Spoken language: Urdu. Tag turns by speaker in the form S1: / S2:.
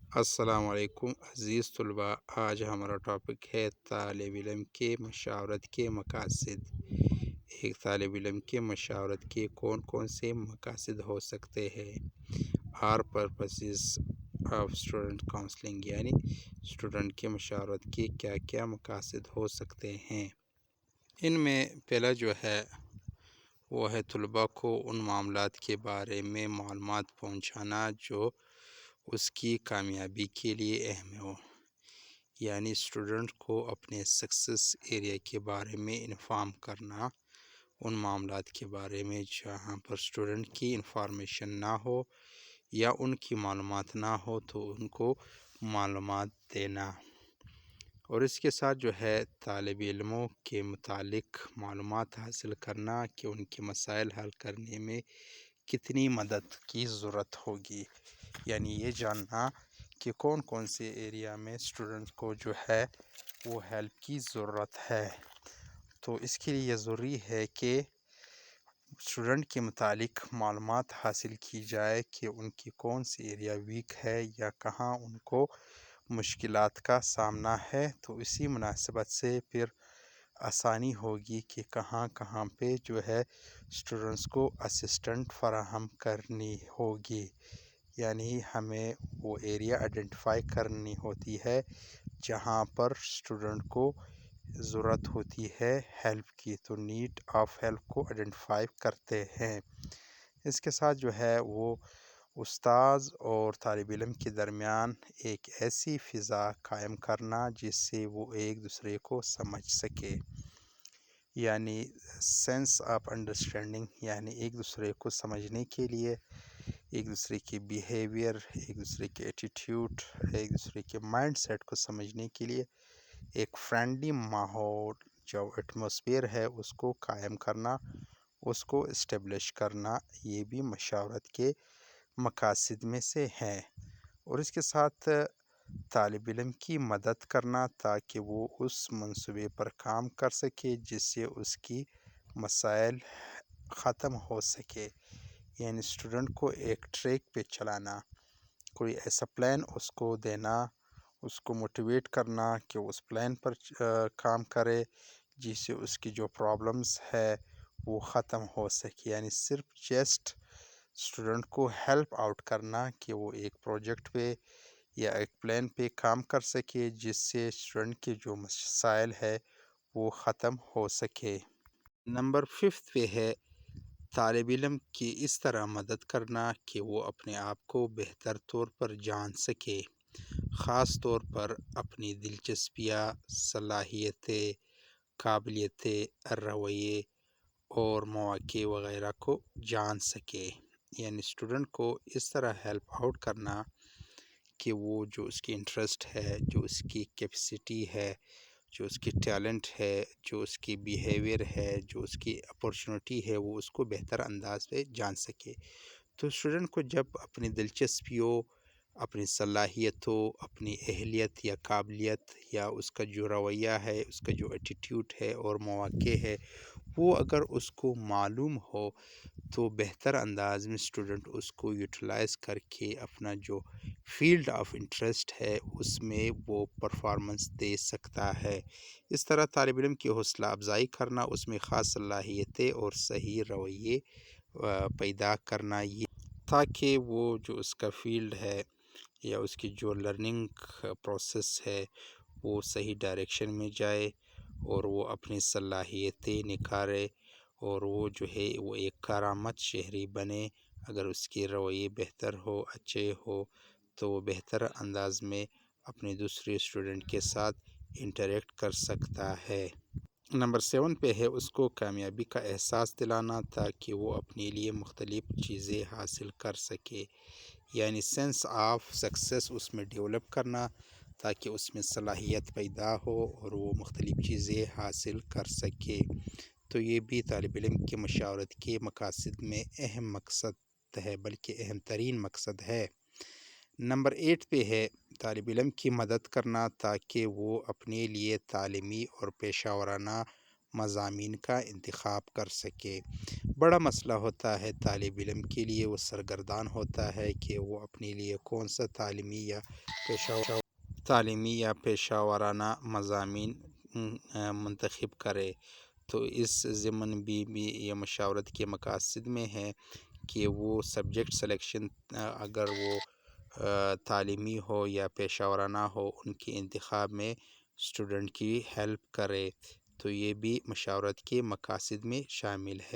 S1: السلام علیکم عزیز طلباء، آج ہمارا ٹاپک ہے طالب علم کے مشاورت کے مقاصد۔ ایک طالب علم کے مشاورت کے کون کون سے مقاصد ہو سکتے ہیں؟ Are purposes of student counselling, یعنی اسٹوڈنٹ کے مشاورت کے کیا کیا مقاصد ہو سکتے ہیں۔ ان میں پہلا جو ہے وہ ہے طلباء کو ان معاملات کے بارے میں معلومات پہنچانا جو اس کی کامیابی کے لیے اہم ہو، یعنی اسٹوڈنٹ کو اپنے سکسیس ایریا کے بارے میں انفارم کرنا، ان معاملات کے بارے میں جہاں پر اسٹوڈنٹ کی انفارمیشن نہ ہو یا ان کی معلومات نہ ہو تو ان کو معلومات دینا، اور اس کے ساتھ جو ہے طالب علموں کے متعلق معلومات حاصل کرنا کہ ان کے مسائل حل کرنے میں کتنی مدد کی ضرورت ہوگی، یعنی یہ جاننا کہ کون کون سے ایریا میں اسٹوڈنٹ کو جو ہے وہ ہیلپ کی ضرورت ہے۔ تو اس کے لیے یہ ضروری ہے کہ اسٹوڈنٹ کے متعلق معلومات حاصل کی جائے کہ ان کی کون سی ایریا ویک ہے یا کہاں ان کو مشکلات کا سامنا ہے، تو اسی مناسبت سے پھر آسانی ہوگی کہ کہاں کہاں پہ جو ہے اسٹوڈنٹس کو اسسٹنٹ فراہم کرنی ہوگی، یعنی ہمیں وہ ایریا آئیڈینٹیفائی کرنی ہوتی ہے جہاں پر اسٹوڈنٹ کو ضرورت ہوتی ہے ہیلپ کی، تو نیڈ آف ہیلپ کو آئیڈینٹیفائی کرتے ہیں۔ اس کے ساتھ جو ہے وہ استاذ اور طالب علم کے درمیان ایک ایسی فضا قائم کرنا جس سے وہ ایک دوسرے کو سمجھ سکے، یعنی سینس آف انڈرسٹینڈنگ، یعنی ایک دوسرے کو سمجھنے کے لیے ایک دوسرے کے بیہیویئر، ایک دوسرے کے ایٹیٹیوڈ، ایک دوسرے کے مائنڈ سیٹ کو سمجھنے کے لیے ایک فرینڈلی ماحول جو ایٹماسفیئر ہے اس کو قائم کرنا، اس کو اسٹیبلش کرنا، یہ بھی مشاورت کے مقاصد میں سے ہیں۔ اور اس کے ساتھ طالب علم کی مدد کرنا تاکہ وہ اس منصوبے پر کام کر سکے جس سے اس کی مسائل ختم ہو سکے، یعنی اسٹوڈنٹ کو ایک ٹریک پہ چلانا، کوئی ایسا پلان اس کو دینا، اس کو موٹیویٹ کرنا کہ اس پلان پر کام کرے جس سے اس کی جو پرابلمز ہے وہ ختم ہو سکے، یعنی صرف جسٹ اسٹوڈنٹ کو ہیلپ آؤٹ کرنا کہ وہ ایک پروجیکٹ پہ یا ایک پلان پہ کام کر سکے جس سے اسٹوڈنٹ کے جو مسائل ہے وہ ختم ہو سکے۔ نمبر 5 پہ ہے طالب علم کی اس طرح مدد کرنا کہ وہ اپنے آپ کو بہتر طور پر جان سکے، خاص طور پر اپنی دلچسپیاں، صلاحیتیں، قابلیتیں، رویے اور مواقع وغیرہ کو جان سکے، یعنی اسٹوڈنٹ کو اس طرح ہیلپ آؤٹ کرنا کہ وہ جو اس کی انٹرسٹ ہے، جو اس کی کیپیسٹی ہے، جو اس کی ٹیلنٹ ہے، جو اس کی بیہیویئر ہے، جو اس کی اپورچونٹی ہے، وہ اس کو بہتر انداز پہ جان سکے۔ تو اسٹوڈنٹ کو جب اپنی دلچسپیوں، اپنی صلاحیتوں، اپنی اہلیت یا قابلیت یا اس کا جو رویہ ہے، اس کا جو ایٹیٹیوڈ ہے اور مواقع ہے، وہ اگر اس کو معلوم ہو تو بہتر انداز میں اسٹوڈنٹ اس کو یوٹیلائز کر کے اپنا جو فیلڈ آف انٹرسٹ ہے اس میں وہ پرفارمنس دے سکتا ہے۔ اس طرح طالب علم کی حوصلہ افزائی کرنا، اس میں خاص صلاحیتیں اور صحیح رویے پیدا کرنا، یہ تاکہ وہ جو اس کا فیلڈ ہے یا اس کی جو لرننگ پروسیس ہے وہ صحیح ڈائریکشن میں جائے اور وہ اپنی صلاحیتیں نکھارے اور وہ جو ہے وہ ایک کارآمد شہری بنے۔ اگر اس کے رویے بہتر ہو، اچھے ہو، تو وہ بہتر انداز میں اپنے دوسرے اسٹوڈنٹ کے ساتھ انٹریکٹ کر سکتا ہے۔ نمبر 7 پہ ہے اس کو کامیابی کا احساس دلانا تاکہ وہ اپنے لیے مختلف چیزیں حاصل کر سکے، یعنی سینس آف سکسیس اس میں ڈیولپ کرنا تاکہ اس میں صلاحیت پیدا ہو اور وہ مختلف چیزیں حاصل کر سکے۔ تو یہ بھی طالب علم کے مشاورت کے مقاصد میں اہم مقصد ہے، بلکہ اہم ترین مقصد ہے۔ نمبر 8 پہ ہے طالب علم کی مدد کرنا تاکہ وہ اپنے لیے تعلیمی اور پیشہ ورانہ مضامین کا انتخاب کر سکے۔ بڑا مسئلہ ہوتا ہے طالب علم کے لیے، وہ سرگردان ہوتا ہے کہ وہ اپنے لیے کون سا تعلیمی یا پیشہ ورانہ مضامین منتخب کرے۔ تو اس ضمن بھی یہ مشاورت کے مقاصد میں ہے کہ وہ سبجیکٹ سلیکشن اگر وہ تعلیمی ہو یا پیشہ ورانہ ہو، ان کے انتخاب میں اسٹوڈنٹ کی ہیلپ کرے، تو یہ بھی مشاورت کے مقاصد میں شامل ہے۔